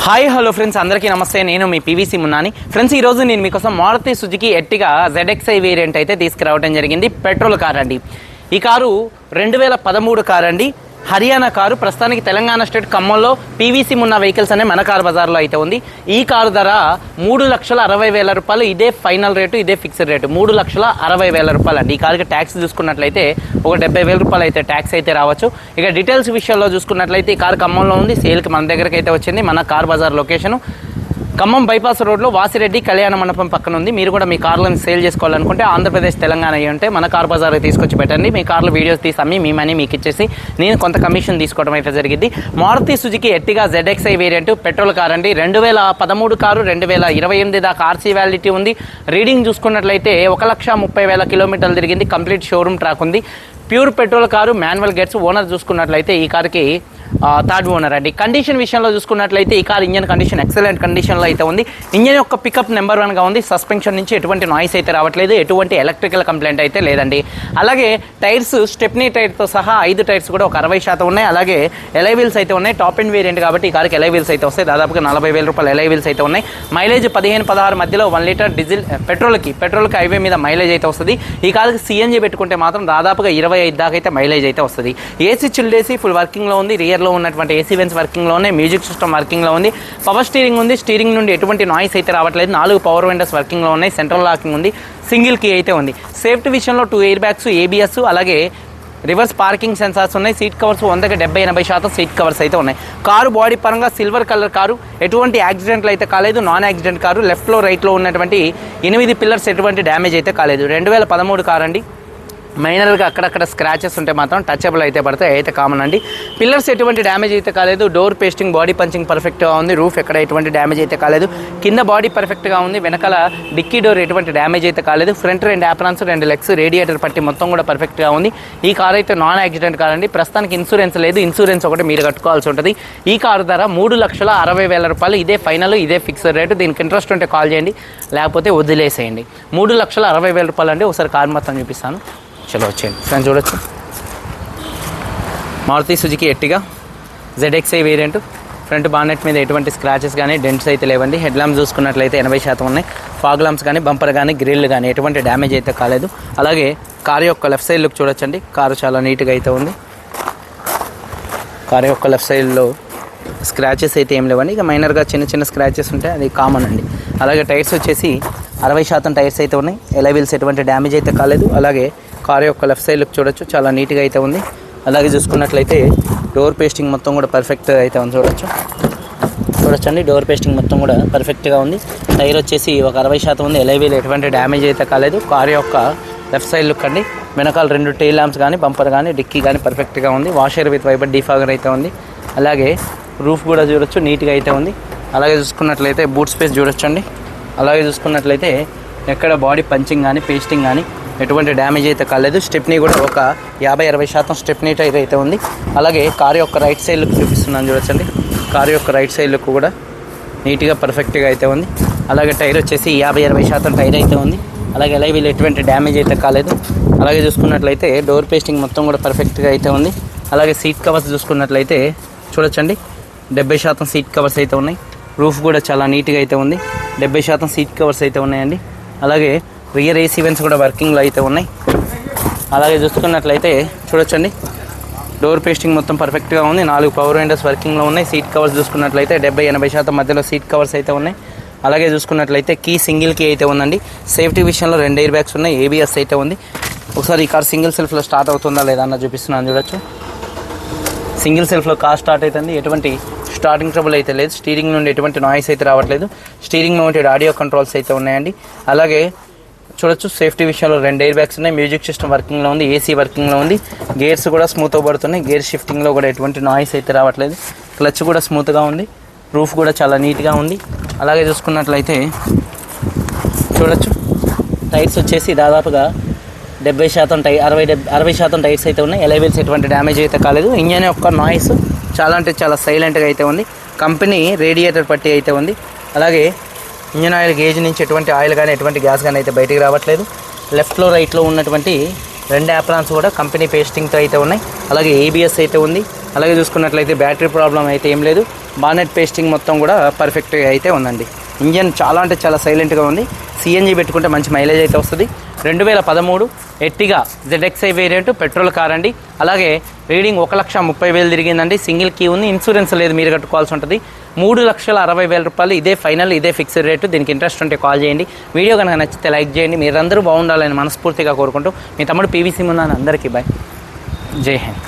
Hi hello friends, అందరికీ నమస్తే. నేను మీ పీవీసీ మున్నాని. ఫ్రెండ్స్, ఈరోజు నేను మీకోసం Maruti Suzuki Ertiga ZXi variant అయితే తీసుకురావడం జరిగింది. పెట్రోల్ కార్ అండి. ఈ కారు 2013 కార్ అండి. హర్యానా కారు. ప్రస్తుతానికి తెలంగాణ స్టేట్ ఖమ్మంలో పీవీసీ మున్నా వెహికల్స్ అనే మన కార్ బజార్లో అయితే ఉంది. ఈ కారు ధర 3,60,000 రూపాయలు. ఇదే ఫైనల్ రేటు, ఇదే ఫిక్స్డ్ రేటు. 3,60,000 రూపాయలు అండి. ఈ కారుకి ట్యాక్స్ చూసుకున్నట్లయితే ఒక 70,000 రూపాయలు అయితే ట్యాక్స్ అయితే రావచ్చు. ఇక డీటెయిల్స్ విషయంలో చూసుకున్నట్లయితే ఈ కారు ఖమ్మంలో ఉంది. సేల్కి మన దగ్గరికి అయితే వచ్చింది. మన car bazaar location Khammam bypass రోడ్లో వాసిరెడ్డి కళ్యాణ మండపం పక్కన ఉంది. మీరు కూడా మీ కార్లను సేల్ చేసుకోవాలనుకుంటే ఆంధ్రప్రదేశ్ తెలంగాణ అయ్యి ఉంటే మన కార్ బజార్ తీసుకొచ్చి పెట్టండి. మీ కార్లు వీడియోస్ తీసి అమ్మి మీ మనీ మీకు ఇచ్చేసి నేను కొంత కమిషన్ తీసుకోవడం అయితే జరిగింది. Maruti Suzuki Ertiga ZXi variant petrol car అండి. 2013 కారు. 2028 దాకా ఆర్సీ వ్యాలిడిటీ ఉంది. రీడింగ్ చూసుకున్నట్లయితే 1,30,000 కిలోమీటర్లు తిరిగింది. కంప్లీట్ షోరూమ్ ట్రాక్ ఉంది. Pure petrol car. Manual gates. Owner చూసుకున్నట్లయితే ఈ కార్కి థర్డ్ ఓనర్ అండి. కండిషన్ విషయంలో చూసుకున్నట్లయితే ఈ కార్ ఇంజన్ కండిషన్ ఎక్సలెంట్ కండిషన్లో అయితే ఉంది. ఇంజన్ యొక్క పికప్ నెంబర్ 1గా ఉంది. సస్పెన్షన్ నుంచి ఎటువంటి నాయిస్ అయితే రావట్లేదు. ఎటువంటి ఎలక్ట్రికల్ కంప్లైంట్ అయితే లేదండి. అలాగే టైర్స్ స్టెప్నీ టైర్తో సహా 5 టైర్స్ కూడా ఒక 60% ఉన్నాయి. అలాగే ఎలై వీల్స్ అయితే ఉన్నాయి. టాప్ అండ్ వేరియంట్ కాబట్టి ఈ కార్కి ఎలై వీల్స్ అయితే వస్తాయి. దాదాపుగా 40,000 రూపాయలు ఎలై వీల్స్ అయితే ఉన్నాయి. మైలేజ్ 15-16 మధ్యలో 1 లీటర్ డీజిల్ పెట్రోల్కి హైవే మీద మైలేజ్ అయితే వస్తుంది. ఈ కార్కి సిఎన్జీ పెట్టుకుంటే మాత్రం దాదాపుగా 25 దాకా అయితే మైలేజ్ అయితే వస్తుంది. ఏసీ చిల్డ్ ఏసీ ఫుల్ వర్కింగ్లో ఉంది. రియర్లో ఉన్నటువంటి ఏసీ వెన్స్ వర్కింగ్లో ఉన్నాయి. మ్యూజిక్ సిస్టమ్ వర్కింగ్లో ఉంది. పవర్ స్టీరింగ్ ఉంది. స్టీరింగ్ నుండి ఎటువంటి నాయిస్ అయితే రావట్లేదు. 4 పవర్ విండోస్ వర్కింగ్లో ఉన్నాయి. సెంట్రల్ లాకింగ్ ఉంది. సింగిల్ కీ అయితే ఉంది. సేఫ్టీ విషయంలో 2 ఎయిర్ బ్యాగ్స్, ABS, అలాగే రివర్స్ పార్కింగ్ సెన్సార్స్ ఉన్నాయి. సీట్ కవర్స్ 100కి 70-80% సీట్ కవర్స్ అయితే ఉన్నాయి. కారు బాడీ పరంగా సిల్వర్ కలర్ కారు. ఎటువంటి యాక్సిడెంట్లు అయితే కాలేదు. Non accident car. లెఫ్ట్లో రైట్లో ఉన్నటువంటి 8 పిల్లర్స్ ఎటువంటి డ్యామేజ్ అయితే కాలేదు. 2013 కారు అండి. మైనర్గా అక్కడక్కడ స్క్రాచెస్ ఉంటే మాత్రం టచబుల్ అయితే పడతాయి. అయితే కామన్ అండి. పిల్లర్స్ ఎటువంటి డ్యామేజ్ అయితే కాలేదు. డోర్ పేస్టింగ్, బాడీ పంచింగ్ పర్ఫెక్ట్గా ఉంది. రూఫ్ ఎక్కడ ఎటువంటి డ్యామేజ్ అయితే కాలేదు. కింద బాడీ పర్ఫెక్ట్గా ఉంది. వెనకాల డిక్కీ డోర్ ఎటువంటి డ్యామేజ్ అయితే కాలేదు. ఫ్రంట్ 2 యాప్రాన్స్, 2 లెగ్స్, రేడియేటర్ పట్టి మొత్తం కూడా పర్ఫెక్ట్గా ఉంది. ఈ కార్ అయితే నాన్ యాక్సిడెంట్ కార్ అండి. ప్రస్తుతానికి ఇన్సూరెన్స్ లేదు. ఇన్సూరెన్స్ ఒకటి మీరు కట్టుకోవాల్సి ఉంటుంది. ఈ కారు ధర 3,60,000 రూపాయలు. ఇదే ఫైనల్, ఇదే ఫిక్స్డ్ రేటు. దీనికి ఇంట్రెస్ట్ ఉంటే కాల్ చేయండి, లేకపోతే వదిలేసేయండి. 3,60,000 రూపాయలు అండి. ఒకసారి కార్ మొత్తం చూపిస్తాను. చలో వచ్చేయండి ఫ్రెండ్స్, చూడొచ్చు. Maruti Suzuki Ertiga ZXi variant. Front bonnet మీద ఎటువంటి స్క్రాచెస్ కానీ డెంట్స్ అయితే లేవండి. హెడ్ ల్యాంప్స్ చూసుకున్నట్లయితే 80% ఉన్నాయి. ఫాగ్ ల్యాంప్స్ కానీ, బంపర్ కానీ, గ్రిల్ కానీ ఎటువంటి డ్యామేజ్ అయితే కాలేదు. అలాగే కారు యొక్క లెఫ్ట్ సైడ్ లుక్ చూడొచ్చండి. కారు చాలా నీట్గా అయితే ఉంది. కారు యొక్క లెఫ్ట్ సైడ్లో స్క్రాచెస్ అయితే ఏం లేవండి. ఇక మైనర్గా చిన్న స్క్రాచెస్ ఉంటాయి, అది కామన్ అండి. అలాగే టైర్స్ వచ్చేసి 60% టైర్స్ అయితే ఉన్నాయి. ఎలై వీల్స్ ఎటువంటి డ్యామేజ్ అయితే కాలేదు. అలాగే కారు యొక్క లెఫ్ట్ సైడ్ లుక్ చూడొచ్చు, చాలా నీట్గా అయితే ఉంది. అలాగే చూసుకున్నట్లయితే డోర్ పేస్టింగ్ మొత్తం కూడా పర్ఫెక్ట్గా అయితే ఉంది. చూడొచ్చండి. డోర్ పేస్టింగ్ మొత్తం కూడా పర్ఫెక్ట్గా ఉంది. టైర్ వచ్చేసి ఒక 60% ఉంది. ఎలై వీల్ ఎటువంటి డ్యామేజ్ అయితే కాలేదు. కారు యొక్క లెఫ్ట్ సైడ్ లుక్ అండి. వెనకాల 2 టెయిల్ ల్యాంప్స్ కానీ, బంపర్ కానీ, డిక్కీ కానీ పర్ఫెక్ట్గా ఉంది. వాషర్ విత్ వైపర్ డీఫాగర్ అయితే ఉంది. అలాగే రూఫ్ కూడా చూడొచ్చు, నీట్గా అయితే ఉంది. అలాగే చూసుకున్నట్లయితే బూట్ స్పేస్ చూడొచ్చండి. అలాగే చూసుకున్నట్లయితే ఎక్కడ బాడీ పంచింగ్ కానీ, పేస్టింగ్ కానీ ఎటువంటి డ్యామేజ్ అయితే కాలేదు. స్టెప్నీ కూడా ఒక 50-60% స్టెప్నీ టైర్ అయితే ఉంది. అలాగే కారు యొక్క రైట్ సైడ్ లుక్ చూపిస్తున్నాను చూడొచ్చండి. కారు యొక్క రైట్ సైడ్ లుక్ కూడా నీట్గా పర్ఫెక్ట్గా అయితే ఉంది. అలాగే టైర్ వచ్చేసి 50-60% టైర్ అయితే ఉంది. అలాగే ఎలై వీల్ ఎటువంటి డ్యామేజ్ అయితే కాలేదు. అలాగే చూసుకున్నట్లయితే డోర్ పేస్టింగ్ మొత్తం కూడా పర్ఫెక్ట్గా అయితే ఉంది. అలాగే సీట్ కవర్స్ చూసుకున్నట్లయితే చూడొచ్చండి. 70% సీట్ కవర్స్ అయితే ఉన్నాయి. రూఫ్ కూడా చాలా నీట్గా అయితే ఉంది. 70% సీట్ కవర్స్ అయితే ఉన్నాయండి. అలాగే రియర్ ఏసీ వెన్స్ కూడా వర్కింగ్లో అయితే ఉన్నాయి. అలాగే చూసుకున్నట్లయితే చూడొచ్చండి. డోర్ పేస్టింగ్ మొత్తం పర్ఫెక్ట్గా ఉంది. 4 పవర్ విండోస్ వర్కింగ్లో ఉన్నాయి. సీట్ కవర్స్ చూసుకున్నట్లయితే 70-80% మధ్యలో సీట్ కవర్స్ అయితే ఉన్నాయి. అలాగే చూసుకున్నట్లయితే కీ సింగిల్ కీ అయితే ఉందండి. సేఫ్టీ విషయంలో 2 ఎయిర్ బ్యాగ్స్ ఉన్నాయి. ABS అయితే ఉంది. ఒకసారి ఈ కార్ సింగిల్ సెల్ఫ్లో స్టార్ట్ అవుతుందా లేదా అన్న చూపిస్తున్నాను చూడొచ్చు. సింగిల్ సెల్ఫ్లో కార్ స్టార్ట్ అవుతుంది. ఎటువంటి స్టార్టింగ్ ట్రబుల్ అయితే లేదు. స్టీరింగ్ నుండి ఎటువంటి నాయిస్ అయితే రావట్లేదు. స్టీరింగ్ మౌంటెడ్ ఆడియో కంట్రోల్స్ అయితే ఉన్నాయండి. అలాగే చూడొచ్చు. సేఫ్టీ విషయంలో 2 ఎయిర్ బ్యాగ్స్ ఉన్నాయి. మ్యూజిక్ సిస్టమ్ వర్కింగ్లో ఉంది. ఏసీ వర్కింగ్లో ఉంది. గేర్స్ కూడా స్మూత్గా పడుతున్నాయి. గేర్ షిఫ్టింగ్లో కూడా ఎటువంటి నాయిస్ అయితే రావట్లేదు. క్లచ్ కూడా స్మూత్గా ఉంది. రూఫ్ కూడా చాలా నీట్గా ఉంది. అలాగే చూసుకున్నట్లయితే చూడొచ్చు. టైర్స్ వచ్చేసి దాదాపుగా 60% టైర్స్ అయితే ఉన్నాయి. ఎలై వీల్స్ ఎటువంటి డ్యామేజ్ అయితే కాలేదు. ఇంజన్ యొక్క నాయిస్ చాలా అంటే చాలా సైలెంట్గా అయితే ఉంది. కంపెనీ రేడియేటర్ పట్టి అయితే ఉంది. అలాగే ఇంజన్ ఆయిల్ గేజ్ నుంచి ఎటువంటి ఆయిల్ కానీ, ఎటువంటి గ్యాస్ కానీ అయితే బయటికి రావట్లేదు. లెఫ్ట్లో రైట్లో ఉన్నటువంటి 2 యాప్రాన్స్ కూడా కంపెనీ పేస్టింగ్తో అయితే ఉన్నాయి. అలాగే ABS అయితే ఉంది. అలాగే చూసుకున్నట్లయితే బ్యాటరీ ప్రాబ్లం అయితే ఏం లేదు. బానెట్ పేస్టింగ్ మొత్తం కూడా పర్ఫెక్ట్గా అయితే ఉందండి. ఇంజన్ చాలా అంటే చాలా సైలెంట్గా ఉంది. సిఎన్జి పెట్టుకుంటే మంచి మైలేజ్ అయితే వస్తుంది. 2013 Ertiga ZXi variant petrol car అండి. అలాగే రీడింగ్ 1,30,000 తిరిగిందండి. సింగిల్ కీ ఉంది, ఇన్సూరెన్స్ లేదు, మీరు కట్టుకోవాల్సి ఉంటుంది. 3,60,000 రూపాయలు ఇదే ఫైనల్, ఇదే ఫిక్స్డ్ రేటు. దీనికి ఇంట్రెస్ట్ ఉంటే కాల్ చేయండి. వీడియో కనుక నచ్చితే లైక్ చేయండి. మీరందరూ బాగుండాలని మనస్ఫూర్తిగా కోరుకుంటూ మీ తమ్ముడు PVC మున్నాని. అందరికీ బాయ్, జై హింద్.